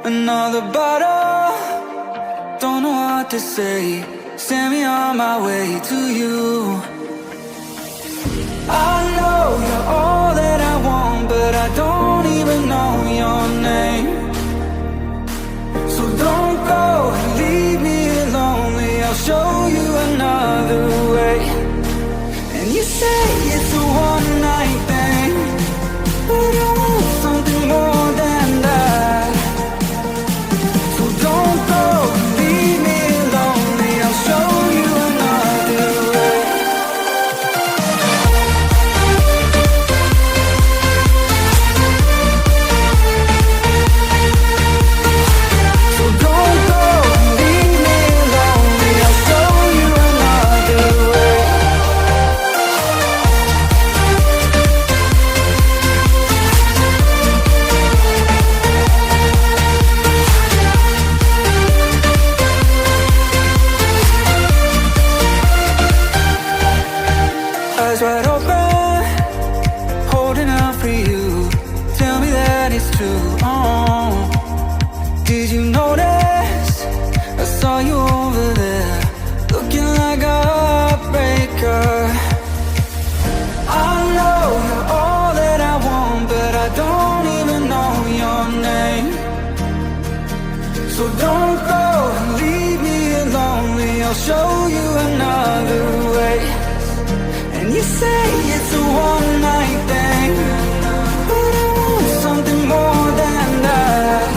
Another bottle, don't know what to say. Send me on my way to you. I know you're all that I want, but I don't even know your name. So don't go and leave me lonely. I'll show you another way. And you say it's a one-night thing, but I want something more than that. So don't go and leave me lonely. I'll show you another way. So don't go and leave me lonely. I'll show you another way. Eyes wide open, holding out for you. Tell me that it's true. Oh, did you notice? I saw you over there, looking like a heartbreaker. I know you're all that I want, but I don't even know your name. So don't go and leave me lonely. I'll show you another way. And you say it's a one-night thing, but I want something more than that.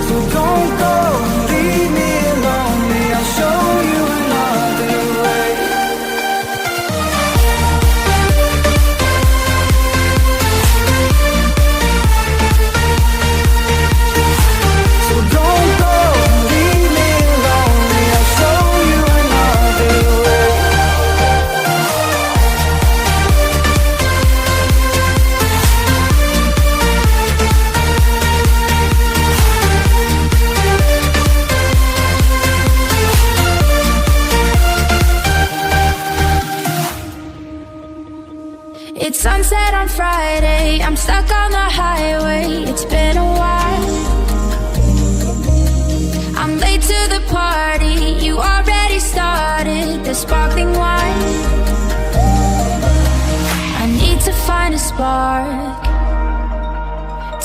So don't go and leave me lonely. I'll show you another way. So don't go and leave me lonely. I'll show you another way. It's sunset on Friday, I'm stuck on the highway. It's been a while. I'm late to the party, you already started the sparkling wine. I need to find a spark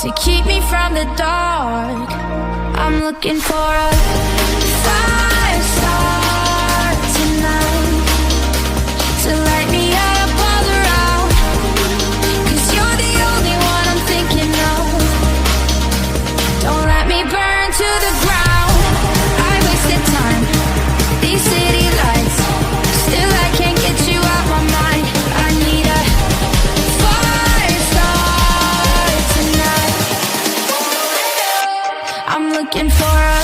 to keep me from the dark. I'm looking for a fire star tonight to light me up all around. 'Cause you're the only one I'm thinking of. Don't let me burn to the ground. I wasted time, these city lights, still I can't get you out my mind. I need a fire star tonight. I'm looking for a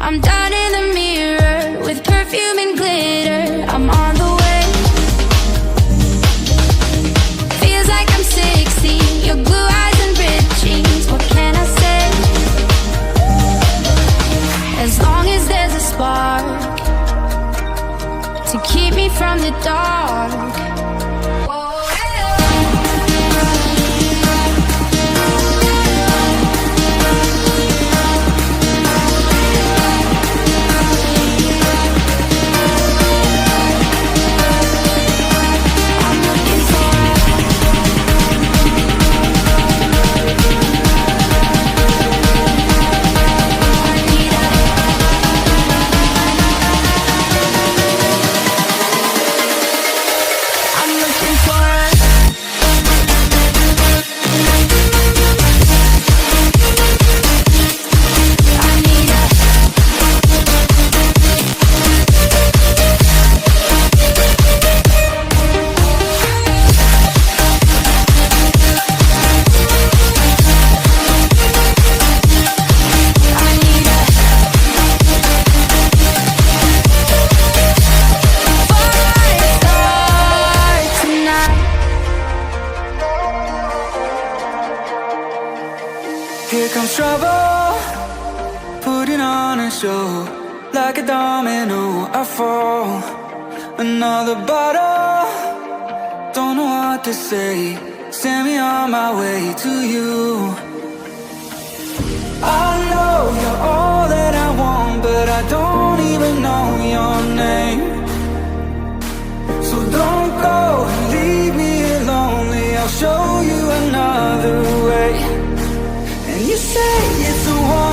I'm down in the mirror with perfume and glitter. I'm on the way. Feels like I'm 16, your blue eyes and ripped jeans. What can I say? As long as there's a spark to keep me from the dark. Here comes trouble, putting on a show. Like a domino, I fall. Another bottle, don't know what to say. Send me on my way to you. I know you're all that I want, but I don't even know your name. So don't go and leave me here lonely. I'll show you another way. And you say it's a one